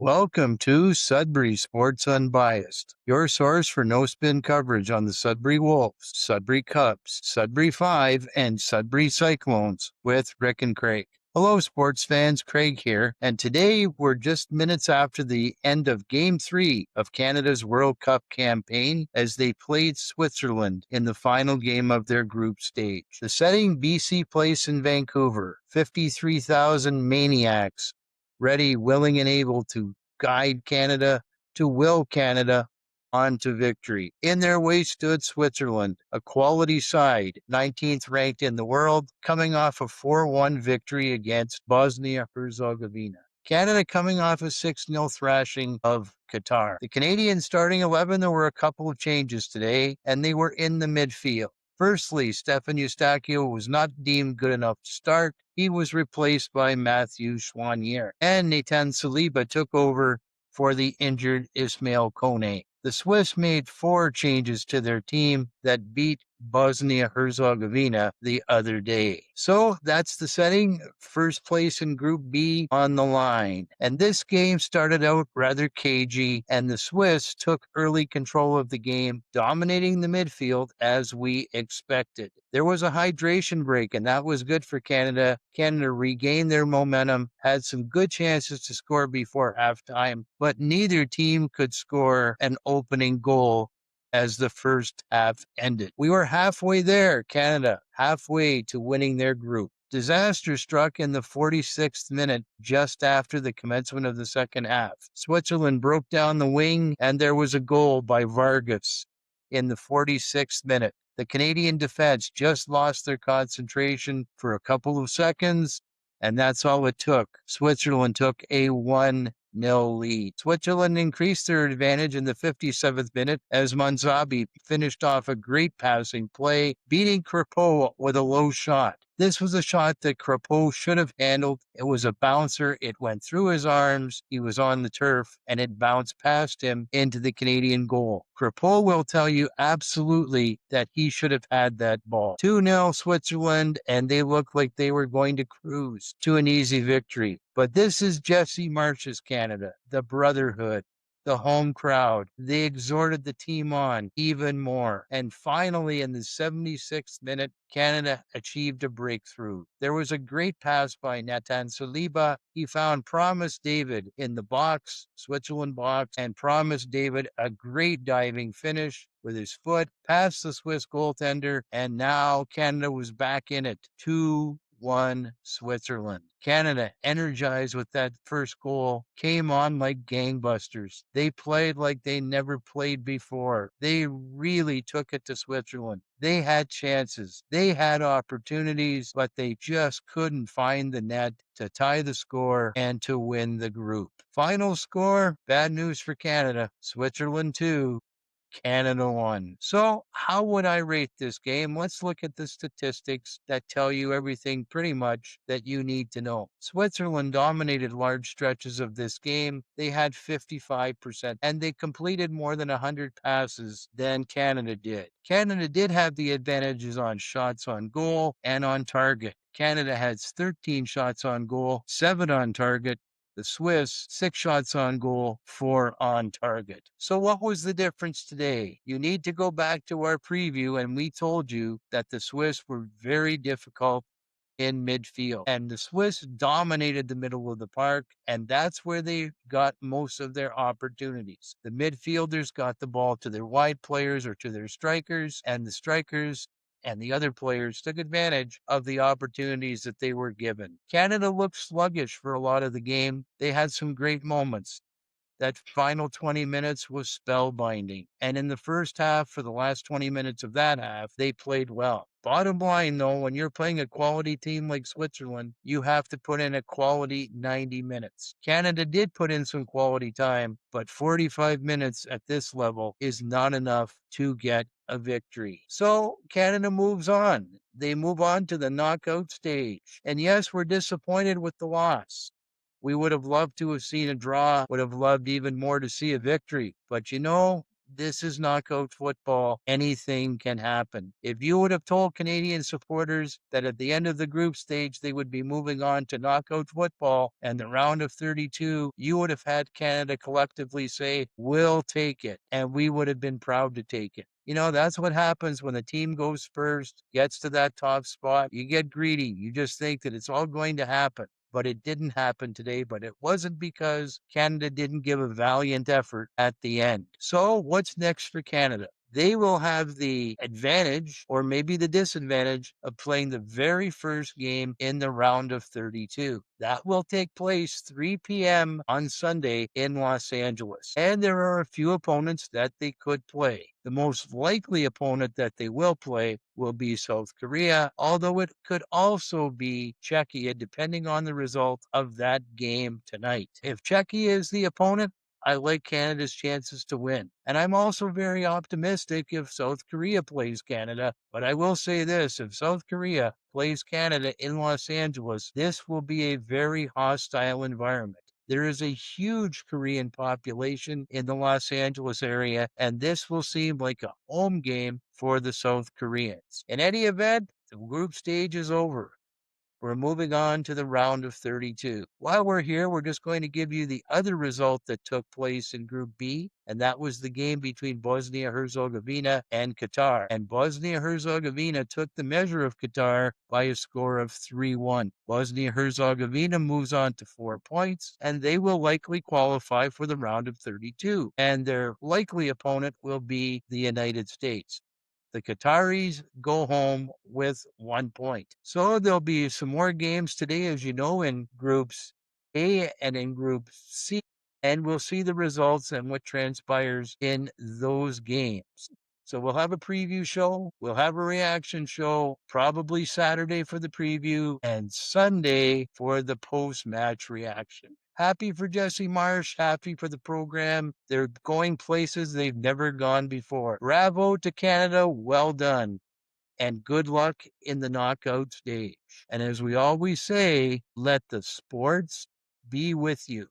Welcome to Sudbury Sports Unbiased, your source for no-spin coverage on the Sudbury Wolves, Sudbury Cubs, Sudbury Five, and Sudbury Cyclones with Rick and Craig. Hello, sports fans. Craig here, and today we're just minutes after the end of Game 3 of Canada's World Cup campaign as they played Switzerland in the final game of their group stage. The setting, BC Place in Vancouver, 53,000 maniacs ready, willing, and able to guide Canada, to will Canada on to victory. In their way stood Switzerland, a quality side, 19th ranked in the world, coming off a 4-1 victory against Bosnia-Herzegovina. Canada coming off a 6-0 thrashing of Qatar. The Canadian starting 11, there were a couple of changes today, and they were in the midfield. Firstly, Stefan Eustáquio was not deemed good enough to start. He was replaced by Matthew Choinière, and Nathan Saliba took over for the injured Ismail Kone. The Swiss made 4 changes to their team that beat Bosnia-Herzegovina the other day. So that's the setting. First place in Group B on the line. And this game started out rather cagey, and the Swiss took early control of the game, dominating the midfield as we expected. There was a hydration break, and that was good for Canada. Canada regained their momentum, had some good chances to score before halftime, but neither team could score an opening goal as the first half ended. We were halfway there, Canada, halfway to winning their group. Disaster struck in the 46th minute, just after the commencement of the second half. Switzerland broke down the wing, and there was a goal by Vargas in the 46th minute. The Canadian defense just lost their concentration for a couple of seconds, and that's all it took. Switzerland took a 1-0 lead. Switzerland increased their advantage in the 57th minute as Manzabi finished off a great passing play, beating Crépeau with a low shot. This was a shot that Crépeau should have handled. It was a bouncer. It went through his arms. He was on the turf, and it bounced past him into the Canadian goal. Crépeau will tell you absolutely that he should have had that ball. 2-0 Switzerland, and they looked like they were going to cruise to an easy victory. But this is Jesse Marsh's Canada, the brotherhood, the home crowd. They exhorted the team on even more. And finally, in the 76th minute, Canada achieved a breakthrough. There was a great pass by Nathan Saliba. He found Promise David in the box, Switzerland box, and promised David a great diving finish with his foot past the Swiss goaltender. And now Canada was back in it. 2-1 Switzerland. Canada, energized with that first goal, came on like gangbusters. They played like they never played before. They really took it to Switzerland. They had chances. They had opportunities, but they just couldn't find the net to tie the score and to win the group. Final score, bad news for Canada. Switzerland 2, Canada 1. So how would I rate this game? Let's look at the statistics that tell you everything pretty much that you need to know. Switzerland dominated large stretches of this game. They had 55%, and they completed more than 100 passes than Canada did. Canada did have the advantages on shots on goal and on target. Canada has 13 shots on goal, 7 on target. The Swiss, 6 shots on goal, 4 on target. So what was the difference today? You need to go back to our preview, and we told you that the Swiss were very difficult in midfield. And the Swiss dominated the middle of the park, and that's where they got most of their opportunities. The midfielders got the ball to their wide players or to their strikers, and the strikers and the other players took advantage of the opportunities that they were given. Canada looked sluggish for a lot of the game. They had some great moments. That final 20 minutes was spellbinding. And in the first half, for the last 20 minutes of that half, they played well. Bottom line, though, when you're playing a quality team like Switzerland, you have to put in a quality 90 minutes. Canada did put in some quality time, but 45 minutes at this level is not enough to get a victory. So Canada moves on. They move on to the knockout stage. And yes, we're disappointed with the loss. We would have loved to have seen a draw, would have loved even more to see a victory. But This is knockout football. Anything can happen. If you would have told Canadian supporters that at the end of the group stage they would be moving on to knockout football and the round of 32, you would have had Canada collectively say, "We'll take it." And we would have been proud to take it. That's what happens when the team goes first, gets to that top spot. You get greedy. You just think that it's all going to happen. But it didn't happen today. But it wasn't because Canada didn't give a valiant effort at the end. So what's next for Canada? They will have the advantage or maybe the disadvantage of playing the very first game in the round of 32. That will take place 3 p.m. on Sunday in Los Angeles. And there are a few opponents that they could play. The most likely opponent that they will play will be South Korea, although it could also be Czechia, depending on the result of that game tonight. If Czechia is the opponent, I like Canada's chances to win. And I'm also very optimistic if South Korea plays Canada. But I will say this, if South Korea plays Canada in Los Angeles, this will be a very hostile environment. There is a huge Korean population in the Los Angeles area, and this will seem like a home game for the South Koreans. In any event, the group stage is over. We're moving on to the round of 32. While we're here, we're just going to give you the other result that took place in Group B, and that was the game between Bosnia-Herzegovina and Qatar. And Bosnia-Herzegovina took the measure of Qatar by a score of 3-1. Bosnia-Herzegovina moves on to 4 points, and they will likely qualify for the round of 32. And their likely opponent will be the United States. The Qataris go home with 1 point. So there'll be some more games today, as you know, in Groups A and in Group C, and we'll see the results and what transpires in those games. So we'll have a preview show, we'll have a reaction show, probably Saturday for the preview, and Sunday for the post-match reaction. Happy for Jesse Marsh, happy for the program. They're going places they've never gone before. Bravo to Canada, well done. And good luck in the knockout stage. And as we always say, let the sports be with you.